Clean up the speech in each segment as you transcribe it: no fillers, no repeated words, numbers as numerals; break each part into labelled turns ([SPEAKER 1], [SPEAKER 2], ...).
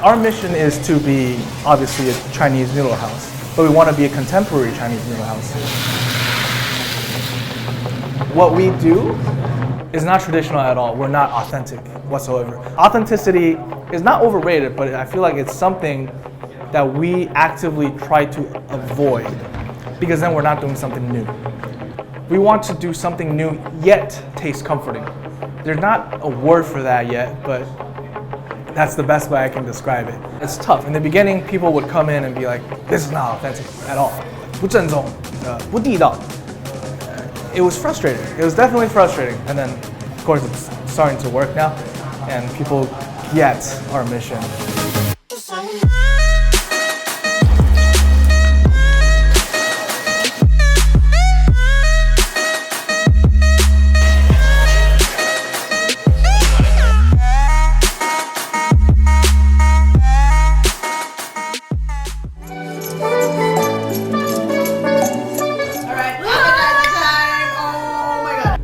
[SPEAKER 1] Our mission is to be obviously a Chinese noodle house, but we want to be a contemporary Chinese noodle house. What we do is not traditional at all. We're not authentic whatsoever. Authenticity is not overrated, but I feel like it's something that we actively try to avoid because then we're not doing something new. We want to do something new yet taste comforting. There's not a word for that yet, but that's the best way I can describe it. It's tough. In the beginning, people would come in and be like, this is not authentic at all. 不正宗, 不地道. It was frustrating. It was definitely frustrating. And then, of course, it's starting to work now, and people get our mission.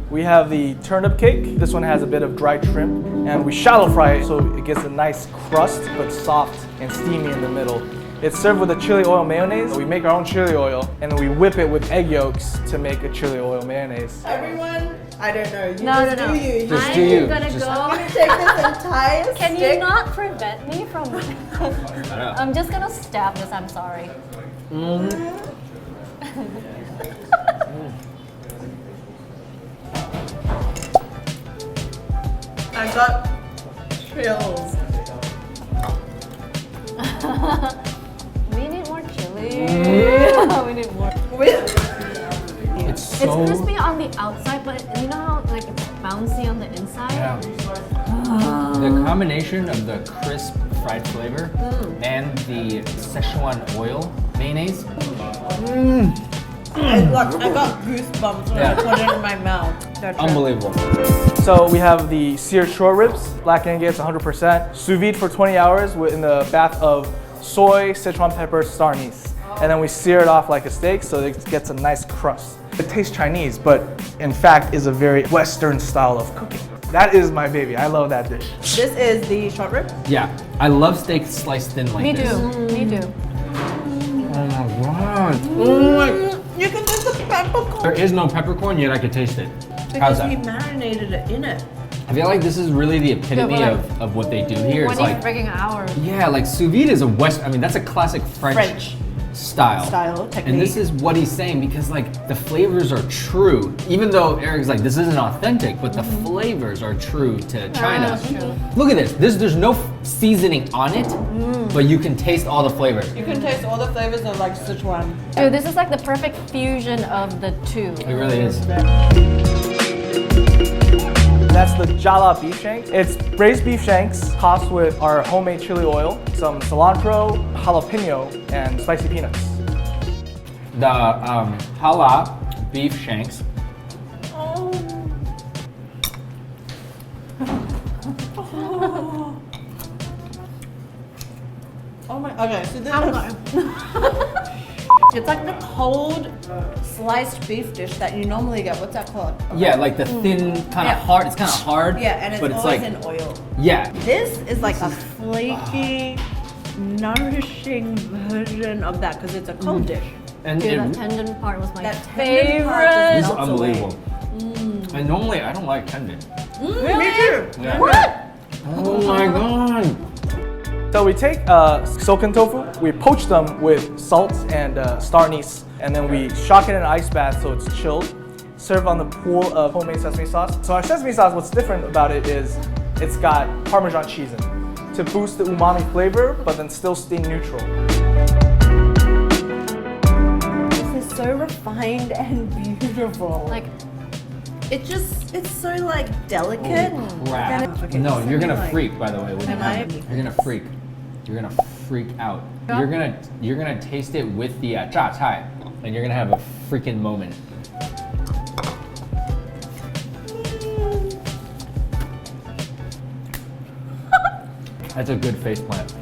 [SPEAKER 1] We have the turnip cake. This one has a bit of dry shrimp, and we shallow fry it so it gets a nice crust, but soft and steamy in the middle. It's served with a chili oil mayonnaise. We make our own chili oil, and we whip it with egg yolks to make a chili oil mayonnaise.
[SPEAKER 2] Everyone, I don't know. You
[SPEAKER 3] No.
[SPEAKER 2] do you.
[SPEAKER 3] I'm gonna go.
[SPEAKER 2] I'm gonna take this entire stick.
[SPEAKER 3] Can you not prevent me from? I'm just gonna stab this. I'm sorry.
[SPEAKER 2] I got chills.
[SPEAKER 3] We need more chili. We need more.
[SPEAKER 1] It's
[SPEAKER 3] It's crispy on the outside, but you know how like it's bouncy on the inside?
[SPEAKER 4] Yeah. The combination of the crisp fried flavor and the Szechuan oil mayonnaise.
[SPEAKER 2] I got goosebumps when I put it in my mouth. That's
[SPEAKER 4] Unbelievable.
[SPEAKER 1] So we have the seared short ribs, black Angus, 100%, sous vide for 20 hours in the bath of soy, Sichuan pepper, star anise. And then we sear it off like a steak so it gets a nice crust. It tastes Chinese, but in fact is a very Western style of cooking. That is my baby. I love that dish.
[SPEAKER 2] This is the short rib.
[SPEAKER 4] Yeah, I love steak sliced thin like
[SPEAKER 3] Me
[SPEAKER 4] this.
[SPEAKER 3] too. Me too.
[SPEAKER 4] Oh my god.
[SPEAKER 2] You can taste the peppercorn.
[SPEAKER 4] There is no peppercorn, yet I could taste it. How's
[SPEAKER 2] Because we
[SPEAKER 4] that?
[SPEAKER 2] marinated it in it.
[SPEAKER 4] I feel like this is really the epitome
[SPEAKER 3] Yeah, but
[SPEAKER 4] of what they do here. It's
[SPEAKER 3] 20
[SPEAKER 4] like,
[SPEAKER 3] freaking hours.
[SPEAKER 4] yeah, like sous vide is a I mean, that's a classic French style.
[SPEAKER 2] technique.
[SPEAKER 4] And this is what he's saying because like the flavors are true. Even though Eric's like, this isn't authentic, but the flavors are true to China.
[SPEAKER 3] That's true.
[SPEAKER 4] Look at this. There's no seasoning on it, but you can taste all the flavors.
[SPEAKER 2] You can taste all the flavors of like Sichuan.
[SPEAKER 3] Dude, this is like the perfect fusion of the two.
[SPEAKER 4] It really is.
[SPEAKER 1] That's the jala beef shanks. It's braised beef shanks tossed with our homemade chili oil, some cilantro, jalapeno, and spicy peanuts.
[SPEAKER 4] The hala beef shanks.
[SPEAKER 2] Oh my. Okay, so this
[SPEAKER 3] I'm
[SPEAKER 2] is.
[SPEAKER 3] sorry.
[SPEAKER 2] It's like the cold sliced beef dish that you normally get. What's that called?
[SPEAKER 4] Yeah, like the thin, kind of
[SPEAKER 2] Yeah.
[SPEAKER 4] hard. It's kind of hard.
[SPEAKER 2] Yeah, and it's
[SPEAKER 4] but
[SPEAKER 2] always
[SPEAKER 4] like,
[SPEAKER 2] in oil.
[SPEAKER 4] yeah.
[SPEAKER 2] This is like a flaky, nourishing version of that because it's a cold dish.
[SPEAKER 4] And
[SPEAKER 3] Dude,
[SPEAKER 4] it,
[SPEAKER 3] that tendon part was my
[SPEAKER 2] That tendon part
[SPEAKER 3] favorite.
[SPEAKER 4] this is
[SPEAKER 2] melts away.
[SPEAKER 4] unbelievable. And normally I don't like tendon.
[SPEAKER 3] Really?
[SPEAKER 2] Me too.
[SPEAKER 4] Yeah.
[SPEAKER 3] What?
[SPEAKER 4] Oh my god.
[SPEAKER 1] So we take silken tofu, we poach them with salt and star anise, and then we shock it in an ice bath so it's chilled. Serve on the pool of homemade sesame sauce. So our sesame sauce, what's different about it is it's got Parmesan cheese in it to boost the umami flavor, but then still stay neutral.
[SPEAKER 2] This is so refined and beautiful.
[SPEAKER 3] Like,
[SPEAKER 2] it's so like delicate.
[SPEAKER 4] Crap.
[SPEAKER 2] Okay,
[SPEAKER 4] No,
[SPEAKER 2] send
[SPEAKER 4] you're
[SPEAKER 2] me,
[SPEAKER 4] gonna
[SPEAKER 2] like-
[SPEAKER 4] freak, by the way. When you
[SPEAKER 2] Am
[SPEAKER 4] have
[SPEAKER 2] I?
[SPEAKER 4] it. You're gonna freak. You're gonna freak out.
[SPEAKER 3] Yeah.
[SPEAKER 4] You're gonna taste it with the 榨菜, and you're gonna have a freaking moment. That's a good face plant.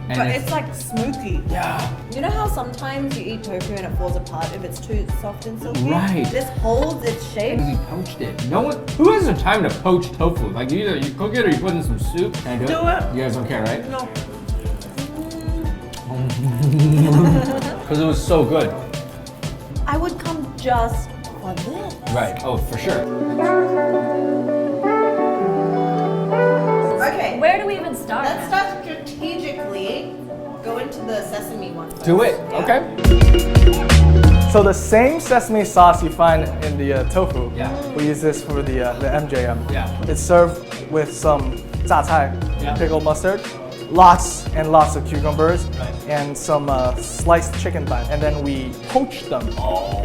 [SPEAKER 4] And
[SPEAKER 2] But it's like smoky.
[SPEAKER 4] yeah.
[SPEAKER 2] You know how sometimes you eat tofu and it falls apart if it's too soft and silky?
[SPEAKER 4] Right.
[SPEAKER 2] This holds its shape.
[SPEAKER 4] We poached it. No one, who has the time to poach tofu? Like either you cook it or you put it in some soup. Can I do
[SPEAKER 2] Do it.
[SPEAKER 4] You guys don't care, right?
[SPEAKER 2] No.
[SPEAKER 4] Because it was so good.
[SPEAKER 2] I would come just for this.
[SPEAKER 4] Right. Oh, for sure.
[SPEAKER 2] Okay.
[SPEAKER 3] Where do we even start?
[SPEAKER 2] Let's start strategically. Go into the sesame one first.
[SPEAKER 4] Do it.
[SPEAKER 2] Yeah.
[SPEAKER 4] Okay.
[SPEAKER 1] So the same sesame sauce you find in the tofu,
[SPEAKER 4] Yeah.
[SPEAKER 1] we use this for the MJM.
[SPEAKER 4] Yeah.
[SPEAKER 1] It's served with some 榨菜,
[SPEAKER 4] Yeah.
[SPEAKER 1] pickled mustard, lots and lots of cucumbers, and some sliced chicken thighs. And then we poach them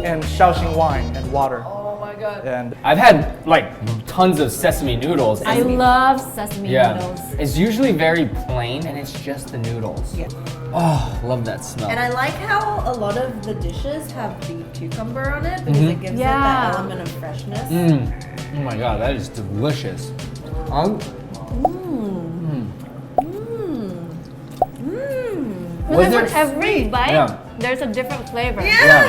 [SPEAKER 1] in Shaoxing wine and water.
[SPEAKER 2] Oh my god.
[SPEAKER 1] And
[SPEAKER 4] I've had like tons of sesame noodles.
[SPEAKER 3] I love sesame noodles.
[SPEAKER 4] It's usually very plain and it's just the noodles.
[SPEAKER 2] Yeah.
[SPEAKER 4] Oh, love that smell.
[SPEAKER 2] And I like how a lot of the dishes have the cucumber on it because it gives it that
[SPEAKER 3] Yeah.
[SPEAKER 2] element of freshness.
[SPEAKER 4] Oh my god, that is delicious. Was
[SPEAKER 3] Because
[SPEAKER 4] there-
[SPEAKER 3] with every bite,
[SPEAKER 4] Yeah.
[SPEAKER 3] there's a different flavor.
[SPEAKER 4] Yeah.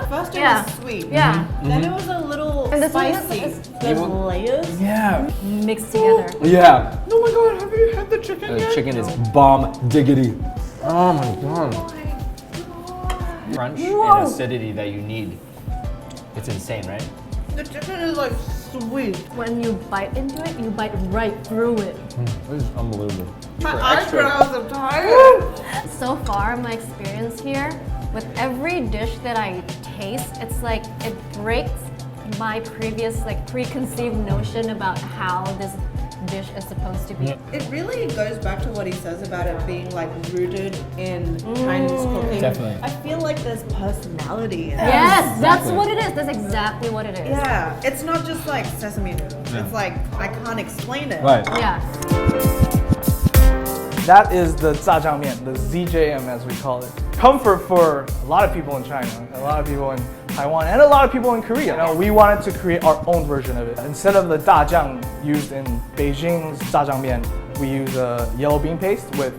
[SPEAKER 2] First it
[SPEAKER 3] Yeah.
[SPEAKER 2] was sweet.
[SPEAKER 3] Yeah.
[SPEAKER 2] Then it was a little
[SPEAKER 3] And this one is-
[SPEAKER 2] spicy.
[SPEAKER 3] is-
[SPEAKER 2] There's
[SPEAKER 4] You-
[SPEAKER 2] layers.
[SPEAKER 4] Yeah.
[SPEAKER 3] Mixed together.
[SPEAKER 4] Yeah.
[SPEAKER 1] oh my god, have you had the chicken
[SPEAKER 4] The
[SPEAKER 1] yet?
[SPEAKER 4] chicken is bomb diggity. Oh my god. Crunch
[SPEAKER 3] Whoa.
[SPEAKER 4] and acidity that you need. It's insane, right?
[SPEAKER 2] The chicken is like sweet.
[SPEAKER 3] When you bite into it, you bite right through it.
[SPEAKER 4] This is unbelievable.
[SPEAKER 2] My
[SPEAKER 4] For extra-
[SPEAKER 2] eyebrows are tired.
[SPEAKER 3] So far, my experience here, with every dish that I taste, it's like it breaks my previous like preconceived notion about how this dish is supposed to be.
[SPEAKER 2] It really goes back to what he says about it being like rooted in Chinese cooking.
[SPEAKER 4] Definitely.
[SPEAKER 2] I feel like there's personality in it.
[SPEAKER 3] Yes, that's
[SPEAKER 4] Exactly.
[SPEAKER 3] what it is. That's exactly what it is.
[SPEAKER 2] Yeah, it's not just like sesame noodles. It's like I can't explain it.
[SPEAKER 4] Right.
[SPEAKER 3] Yeah.
[SPEAKER 1] That is the 炸酱面, the ZJM as we call it. Comfort for a lot of people in China, a lot of people in Taiwan, and a lot of people in Korea. You know, we wanted to create our own version of it. Instead of the 大酱 used in Beijing's 炸酱面, we use a yellow bean paste with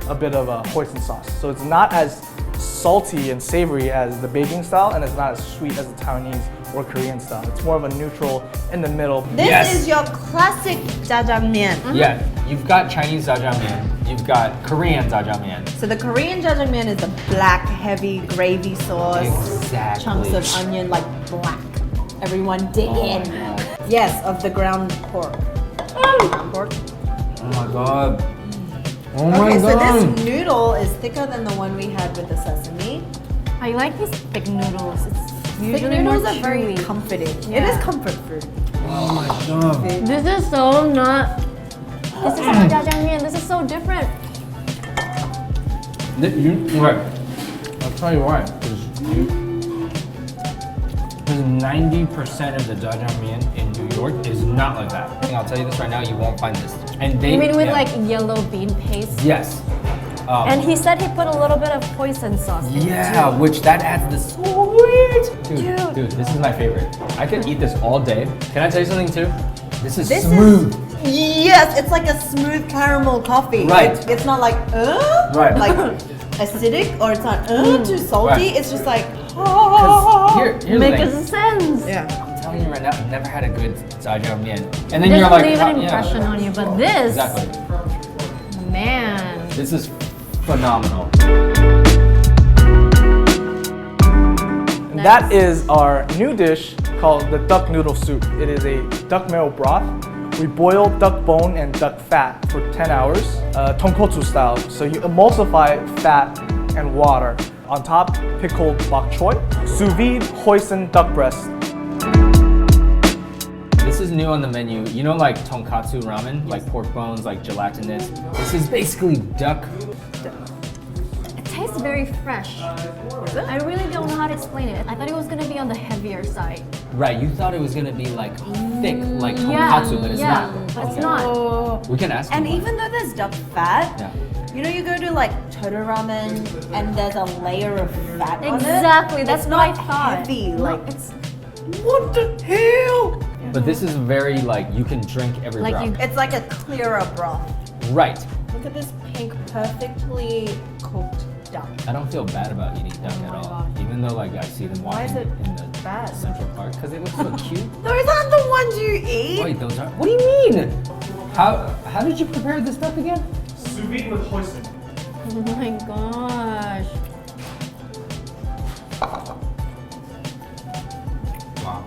[SPEAKER 1] a bit of a hoisin sauce. So it's not as salty and savory as the Beijing style, and it's not as sweet as the Taiwanese or Korean style. It's more of a neutral in the middle.
[SPEAKER 2] This
[SPEAKER 4] Yes.
[SPEAKER 2] is your classic jjajangmyeon.
[SPEAKER 4] Yeah. You've got Chinese jjajangmyeon. You've got Korean jjajangmyeon.
[SPEAKER 2] So the Korean jjajangmyeon is the black, heavy gravy sauce.
[SPEAKER 4] Exactly.
[SPEAKER 2] Chunks of onion, like black. Everyone dig in. Yes, of the ground pork. Ground pork.
[SPEAKER 4] Oh my god. Oh my
[SPEAKER 2] Okay, so
[SPEAKER 4] god.
[SPEAKER 2] this noodle is thicker than the one we had with the sesame.
[SPEAKER 3] I like these thick noodles. It's
[SPEAKER 2] Thick
[SPEAKER 3] usually
[SPEAKER 2] noodles
[SPEAKER 3] more
[SPEAKER 2] are very
[SPEAKER 3] chewy.
[SPEAKER 2] comforting. It
[SPEAKER 3] Yeah.
[SPEAKER 2] is comfort food.
[SPEAKER 4] Oh my god.
[SPEAKER 3] This is so not. This is not jjajangmyeon. This is so different.
[SPEAKER 4] Right. I'll tell you why. Because 90% of the jjajangmyeon in New York is not like that. And I'll tell you this right now, you won't find this. And they.
[SPEAKER 3] I mean, with
[SPEAKER 4] yeah.
[SPEAKER 3] like yellow bean paste.
[SPEAKER 4] Yes.
[SPEAKER 3] And he said he put a little bit of hoisin sauce in it
[SPEAKER 4] Yeah,
[SPEAKER 3] too.
[SPEAKER 4] which that adds the sweet. Dude, this is my favorite. I could eat this all day. Can I tell you something too? This is
[SPEAKER 2] This
[SPEAKER 4] smooth.
[SPEAKER 2] Yes, it's like a smooth caramel coffee.
[SPEAKER 4] Right.
[SPEAKER 2] It's not like
[SPEAKER 4] Right.
[SPEAKER 2] like acidic, or it's not too salty.
[SPEAKER 4] Right.
[SPEAKER 2] It's just like
[SPEAKER 4] 'Cause here's the
[SPEAKER 3] Makes
[SPEAKER 4] thing.
[SPEAKER 3] sense.
[SPEAKER 2] yeah.
[SPEAKER 4] I'm telling you right now, I've never had a good jjajangmyeon. And then
[SPEAKER 3] It
[SPEAKER 4] you're
[SPEAKER 3] doesn't
[SPEAKER 4] like,
[SPEAKER 3] leave
[SPEAKER 4] how-
[SPEAKER 3] an impression on you, but this,
[SPEAKER 4] Exactly.
[SPEAKER 3] man.
[SPEAKER 4] This is phenomenal.
[SPEAKER 1] And that is our new dish called the duck noodle soup. It is a duck marrow broth. We boil duck bone and duck fat for 10 hours, tonkotsu style. So you emulsify fat and water. On top, pickled bok choy, sous vide hoisin duck breast.
[SPEAKER 4] This is new on the menu. You know, like tonkatsu ramen, like pork bones, like gelatinous. This is basically duck.
[SPEAKER 3] It tastes very fresh. I really don't know how to explain it. I thought it was gonna be on the heavier side.
[SPEAKER 4] Right, you thought it was gonna be like thick, like
[SPEAKER 3] Yeah,
[SPEAKER 4] tonkatsu, but it's
[SPEAKER 3] yeah,
[SPEAKER 4] not.
[SPEAKER 3] but it's
[SPEAKER 4] Okay.
[SPEAKER 3] not.
[SPEAKER 4] We can ask
[SPEAKER 2] And
[SPEAKER 4] him.
[SPEAKER 2] even though there's duck fat,
[SPEAKER 4] Yeah.
[SPEAKER 2] you know, you go to like Toto ramen and there's a layer of fat on it.
[SPEAKER 3] Exactly, that's
[SPEAKER 2] It's
[SPEAKER 3] what I
[SPEAKER 2] not
[SPEAKER 3] thought.
[SPEAKER 2] heavy.
[SPEAKER 3] No,
[SPEAKER 2] Like
[SPEAKER 3] it's
[SPEAKER 2] what the hell?
[SPEAKER 4] But this is very like you can drink every
[SPEAKER 3] Like
[SPEAKER 4] drop.
[SPEAKER 3] you-
[SPEAKER 2] It's like a clearer broth.
[SPEAKER 4] Right.
[SPEAKER 2] Look at this pink, perfectly cooked duck.
[SPEAKER 4] I don't feel bad about eating duck at all.
[SPEAKER 2] gosh.
[SPEAKER 4] Even though like I see them
[SPEAKER 2] Why is
[SPEAKER 4] walking
[SPEAKER 2] it
[SPEAKER 4] in the
[SPEAKER 2] bad?
[SPEAKER 4] Central Park because they look so cute.
[SPEAKER 2] Those aren't the ones you eat.
[SPEAKER 4] Wait, those are. What do you mean? How did you prepare this duck again?
[SPEAKER 1] Sous vide with hoisin.
[SPEAKER 3] Oh my gosh.
[SPEAKER 4] Wow.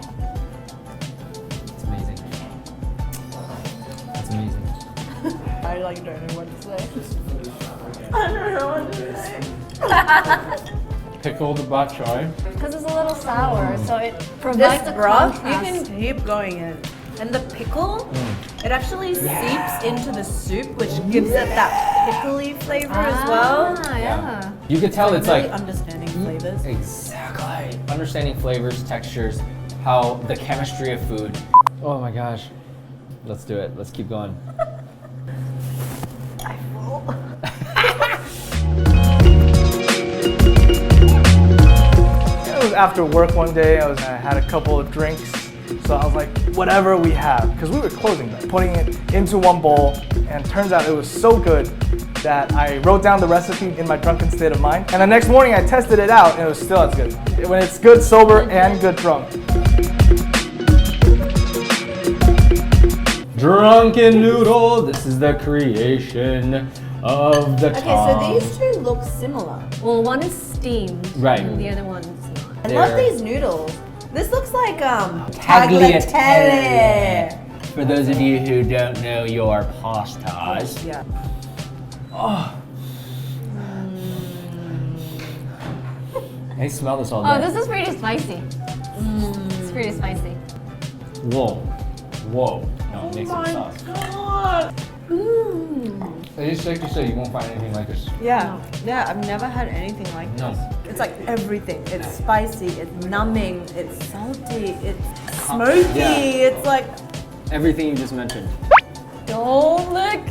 [SPEAKER 4] It's amazing. That's amazing.
[SPEAKER 2] I like don't know what to say. I don't know what to say.
[SPEAKER 4] Pickled bok choy.
[SPEAKER 3] Because it's a little sour, so it provides
[SPEAKER 2] This
[SPEAKER 3] a
[SPEAKER 2] broth, you
[SPEAKER 3] contrast.
[SPEAKER 2] can keep going in. And the pickle, it actually seeps into the soup, which gives it that pickly flavor as well.
[SPEAKER 3] Ah, yeah.
[SPEAKER 4] You could tell it's
[SPEAKER 2] Really
[SPEAKER 4] like
[SPEAKER 2] understanding flavors.
[SPEAKER 4] exactly understanding flavors, textures, how the chemistry of food. Oh my gosh. Let's do it. Let's keep going.
[SPEAKER 1] It was after work one day. I had a couple of drinks, so I was like, whatever we have, because we were closing them, putting it into one bowl, and turns out it was so good that I wrote down the recipe in my drunken state of mind. And the next morning I tested it out, and it was still as good. When it's good sober and good drunk.
[SPEAKER 4] Drunken Noodle. This is the creation of the
[SPEAKER 2] Okay, so
[SPEAKER 4] Tang.
[SPEAKER 2] these two look similar.
[SPEAKER 3] Well, one is steamed,
[SPEAKER 4] Right.
[SPEAKER 3] and the other one's not.
[SPEAKER 2] I
[SPEAKER 4] They're-
[SPEAKER 2] love these noodles. This looks like
[SPEAKER 4] Tagliatelle. For those of you who don't know your pastas.
[SPEAKER 2] Yeah.
[SPEAKER 4] I smell this all day.
[SPEAKER 3] Oh, this is pretty spicy. It's pretty spicy.
[SPEAKER 4] Whoa. Whoa. No, it makes some sauce.
[SPEAKER 2] God.
[SPEAKER 4] It is safe to say you won't find anything like this.
[SPEAKER 2] Yeah, yeah, I've never had anything like this.
[SPEAKER 4] No.
[SPEAKER 2] It's like everything. It's spicy, it's numbing, it's salty, it's smoky,
[SPEAKER 4] Yeah.
[SPEAKER 2] it's like,
[SPEAKER 4] Everything you just mentioned.
[SPEAKER 3] Don't lick.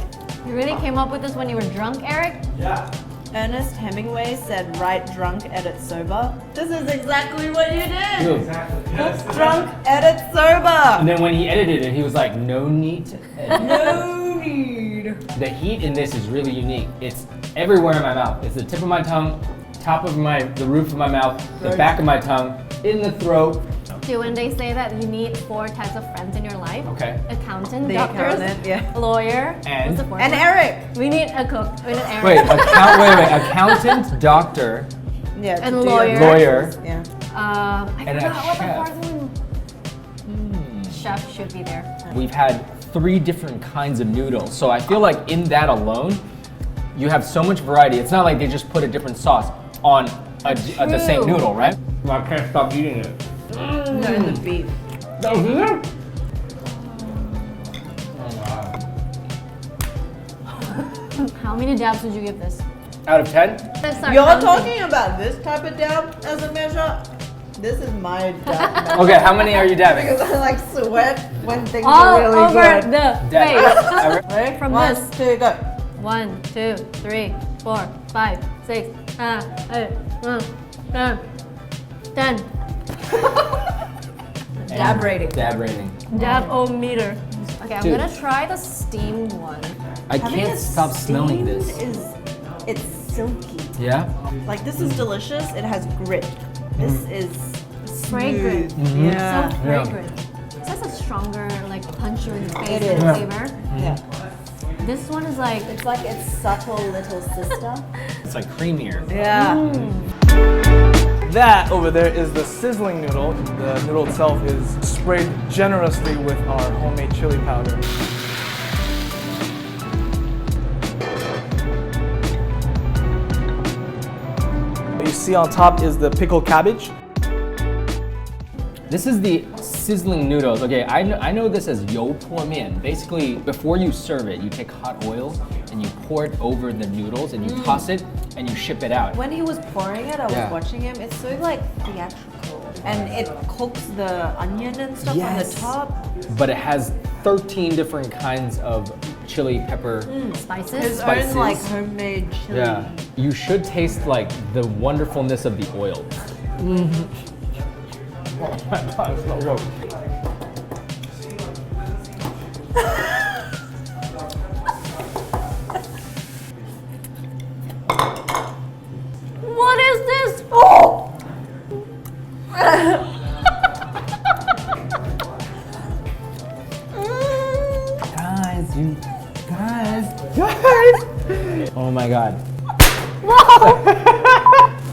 [SPEAKER 3] You really came up with this when you were drunk, Eric?
[SPEAKER 1] Yeah.
[SPEAKER 2] Ernest Hemingway said, write drunk, edit sober. This is exactly what you did.
[SPEAKER 1] Exactly. Yes.
[SPEAKER 2] Drunk, edit
[SPEAKER 4] And
[SPEAKER 2] sober.
[SPEAKER 4] then when he edited it, he was like, no need to edit.
[SPEAKER 2] No need.
[SPEAKER 4] The heat in this is really unique. It's everywhere in my mouth. It's the tip of my tongue, the roof of my mouth, the back of my tongue, in the throat.
[SPEAKER 3] Do when they say that you need 4 types of friends in your life?
[SPEAKER 4] Okay.
[SPEAKER 3] Accountant,
[SPEAKER 2] The
[SPEAKER 3] doctors,
[SPEAKER 2] accountant, yeah.
[SPEAKER 3] lawyer,
[SPEAKER 4] And?
[SPEAKER 3] what's the fourth
[SPEAKER 2] And
[SPEAKER 3] one?
[SPEAKER 2] Eric.
[SPEAKER 3] We need a cook. We need Eric.
[SPEAKER 4] Wait, accountant, doctor,
[SPEAKER 2] Yeah.
[SPEAKER 3] And
[SPEAKER 2] to do
[SPEAKER 3] lawyer.
[SPEAKER 2] your
[SPEAKER 4] Lawyer.
[SPEAKER 2] taxes, Yeah.
[SPEAKER 3] I
[SPEAKER 4] And a
[SPEAKER 3] forgot what
[SPEAKER 4] chef.
[SPEAKER 3] the fourth one. Chef should be there.
[SPEAKER 4] we've had 3 different kinds of noodles. So I feel like in that alone, you have so much variety. It's not like they just put a different sauce on the same
[SPEAKER 3] True.
[SPEAKER 4] noodle, right? I can't stop eating it.
[SPEAKER 2] No, and the beef.
[SPEAKER 4] That was it?
[SPEAKER 3] How many dabs would you give this?
[SPEAKER 4] Out of 10?
[SPEAKER 3] Let's start
[SPEAKER 2] You're
[SPEAKER 3] counting.
[SPEAKER 2] talking about this type of dab as a measure? This is my dab measure.
[SPEAKER 4] Okay, how many are you dabbing?
[SPEAKER 2] Because I like sweat when things
[SPEAKER 3] All
[SPEAKER 2] are really
[SPEAKER 3] over
[SPEAKER 2] good.
[SPEAKER 3] the
[SPEAKER 4] Dab.
[SPEAKER 3] face.
[SPEAKER 2] Ready?
[SPEAKER 3] From
[SPEAKER 2] 1,
[SPEAKER 3] this.
[SPEAKER 2] 2, go.
[SPEAKER 3] 1, 2, 3, 4, 5, 6, 7, 8, 9, 10.
[SPEAKER 2] Dab rating.
[SPEAKER 4] Dab rating.
[SPEAKER 3] Dab-o-meter. Okay, I'm
[SPEAKER 4] Dude.
[SPEAKER 3] gonna try the steamed one.
[SPEAKER 4] I
[SPEAKER 2] Having
[SPEAKER 4] can't
[SPEAKER 2] it
[SPEAKER 4] stop smelling
[SPEAKER 2] steamed
[SPEAKER 4] this.
[SPEAKER 2] It's silky.
[SPEAKER 4] Yeah?
[SPEAKER 2] Like this is delicious. It has grit. This is
[SPEAKER 3] Fragrant.
[SPEAKER 2] smooth.
[SPEAKER 4] Mm-hmm.
[SPEAKER 2] Yeah.
[SPEAKER 3] So fragrant. This has a stronger, like, punch you in the face
[SPEAKER 2] It is.
[SPEAKER 3] flavor.
[SPEAKER 2] Yeah.
[SPEAKER 3] This one is like,
[SPEAKER 2] It's like its subtle little sister.
[SPEAKER 4] It's like creamier.
[SPEAKER 2] Yeah.
[SPEAKER 1] That over there is the sizzling noodle. The noodle itself is sprayed generously with our homemade chili powder. What you see on top is the pickled cabbage.
[SPEAKER 4] This is the sizzling noodles. Okay, I know this as you po mian. Basically, before you serve it, you take hot oil and you pour it over the noodles and you toss it and you ship it out.
[SPEAKER 2] When he was pouring it, I was
[SPEAKER 4] Yeah.
[SPEAKER 2] watching him. It's so like theatrical, and it cooks the onion and stuff on the
[SPEAKER 4] Yes.
[SPEAKER 2] top.
[SPEAKER 4] But it has 13 different kinds of chili pepper.
[SPEAKER 3] spices.
[SPEAKER 2] His
[SPEAKER 4] Spices.
[SPEAKER 2] own like homemade chili.
[SPEAKER 4] Yeah, you should taste like the wonderfulness of the oil. Oh my God, it's so good. Guys! Oh my god.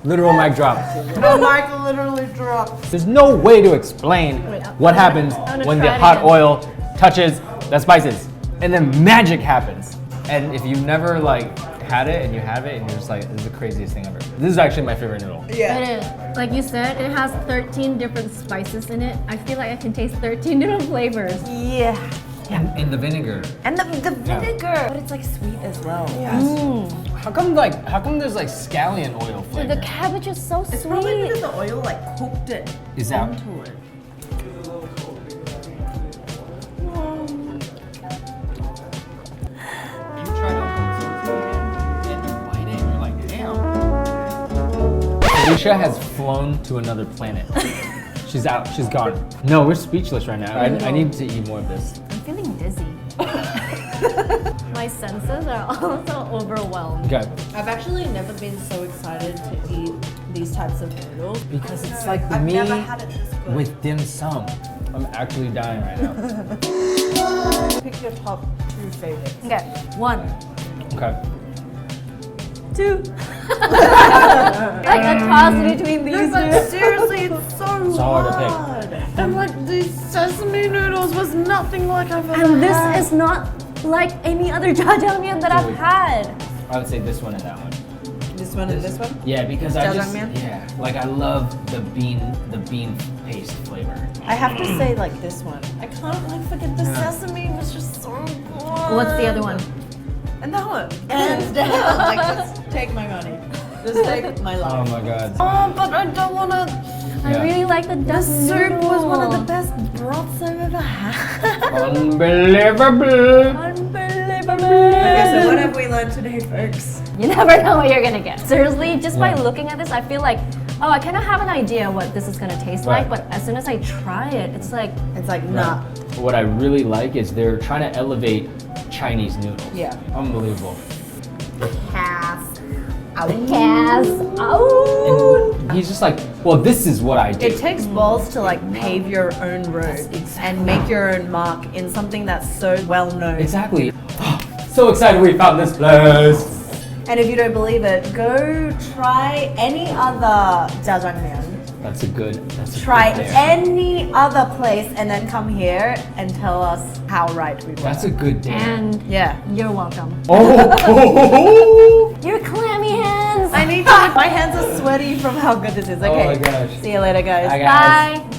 [SPEAKER 4] Literal mic drop.
[SPEAKER 2] The mic literally dropped.
[SPEAKER 4] There's no way to explain what happens
[SPEAKER 3] gonna
[SPEAKER 4] when
[SPEAKER 3] try
[SPEAKER 4] the
[SPEAKER 3] it
[SPEAKER 4] hot
[SPEAKER 3] again.
[SPEAKER 4] oil touches the spices. And then magic happens. And if you've never like had it and you have it and you're just like, this is the craziest thing ever. This is actually my favorite noodle.
[SPEAKER 2] Yeah.
[SPEAKER 3] It is. Like you said, it has 13 different spices in it. I feel like I can taste 13 different flavors.
[SPEAKER 2] Yeah.
[SPEAKER 4] And the vinegar.
[SPEAKER 2] And the vinegar. But it's like sweet as well.
[SPEAKER 4] How come there's like scallion oil
[SPEAKER 3] Dude,
[SPEAKER 4] flavor?
[SPEAKER 3] the cabbage is so
[SPEAKER 2] It's probably
[SPEAKER 3] sweet.
[SPEAKER 2] because the oil like cooked it
[SPEAKER 4] Is that-
[SPEAKER 2] onto it.
[SPEAKER 4] You try to and you bite it and you're like, damn. Felicia has flown to another planet. She's out, she's gone. No, we're speechless right now. I need to eat more of this.
[SPEAKER 3] I'm feeling dizzy. My senses are also overwhelmed.
[SPEAKER 4] Okay.
[SPEAKER 2] I've actually never been so excited to eat these types of noodles.
[SPEAKER 4] Because it's like
[SPEAKER 2] I've
[SPEAKER 4] me
[SPEAKER 2] never had it this good.
[SPEAKER 4] with dim sum. I'm actually dying right now.
[SPEAKER 2] Pick your top 2 favorites.
[SPEAKER 3] Okay, 1,
[SPEAKER 4] Okay.
[SPEAKER 3] 2. Like a toss between these
[SPEAKER 2] But
[SPEAKER 3] two.
[SPEAKER 2] seriously, it's so
[SPEAKER 4] hard to pick.
[SPEAKER 2] And like these sesame noodles was nothing like I've ever
[SPEAKER 3] And this
[SPEAKER 2] had.
[SPEAKER 3] is not like any other jjajangmyeon that I've
[SPEAKER 4] Dude.
[SPEAKER 3] had.
[SPEAKER 4] I would say this one and that one.
[SPEAKER 2] This one and this one?
[SPEAKER 4] Yeah, because I just
[SPEAKER 2] Jjajangmyeon?
[SPEAKER 4] like I love the bean paste flavor.
[SPEAKER 2] I have to say like this one. I can't like forget the sesame was just so good.
[SPEAKER 3] What's the other one?
[SPEAKER 2] And that one. Hands down. Like just take my money. Just take my
[SPEAKER 4] Oh
[SPEAKER 2] life.
[SPEAKER 4] my god.
[SPEAKER 2] Oh, but I don't wanna.
[SPEAKER 3] I
[SPEAKER 4] Yeah.
[SPEAKER 3] really like the
[SPEAKER 2] The
[SPEAKER 3] duck
[SPEAKER 2] soup was one of the
[SPEAKER 3] noodle.
[SPEAKER 2] best broths I've ever had.
[SPEAKER 4] Unbelievable.
[SPEAKER 3] Unbelievable.
[SPEAKER 2] Okay, so what have we learned today, folks?
[SPEAKER 3] You never know what you're gonna get. Seriously, just by
[SPEAKER 4] Yeah.
[SPEAKER 3] looking at this, I feel like, oh, I kind of have an idea what this is gonna taste like,
[SPEAKER 4] Right.
[SPEAKER 3] but as soon as I try it, it's like,
[SPEAKER 2] It's like nah.
[SPEAKER 4] What I really like is they're trying to elevate Chinese noodles.
[SPEAKER 2] Yeah.
[SPEAKER 4] Unbelievable.
[SPEAKER 2] Half.
[SPEAKER 3] Cass. Oh.
[SPEAKER 4] And he's just like, well, this is what I do.
[SPEAKER 2] It takes balls to like pave your own road and make your own mark in something that's so well known.
[SPEAKER 4] Exactly. So excited we found this place.
[SPEAKER 2] And if you don't believe it, go try any other jjajangmyeon.
[SPEAKER 4] That's a good.
[SPEAKER 2] Try
[SPEAKER 4] good there.
[SPEAKER 2] any other place and then come here and tell us how right we were.
[SPEAKER 4] That's a good dare.
[SPEAKER 3] And
[SPEAKER 2] Yeah.
[SPEAKER 3] you're welcome.
[SPEAKER 4] Oh.
[SPEAKER 3] Your clammy hands.
[SPEAKER 2] I need to. My hands are sweaty from how good this is. Okay.
[SPEAKER 4] Oh my gosh.
[SPEAKER 2] See you later, guys.
[SPEAKER 4] Bye, guys.
[SPEAKER 3] Bye.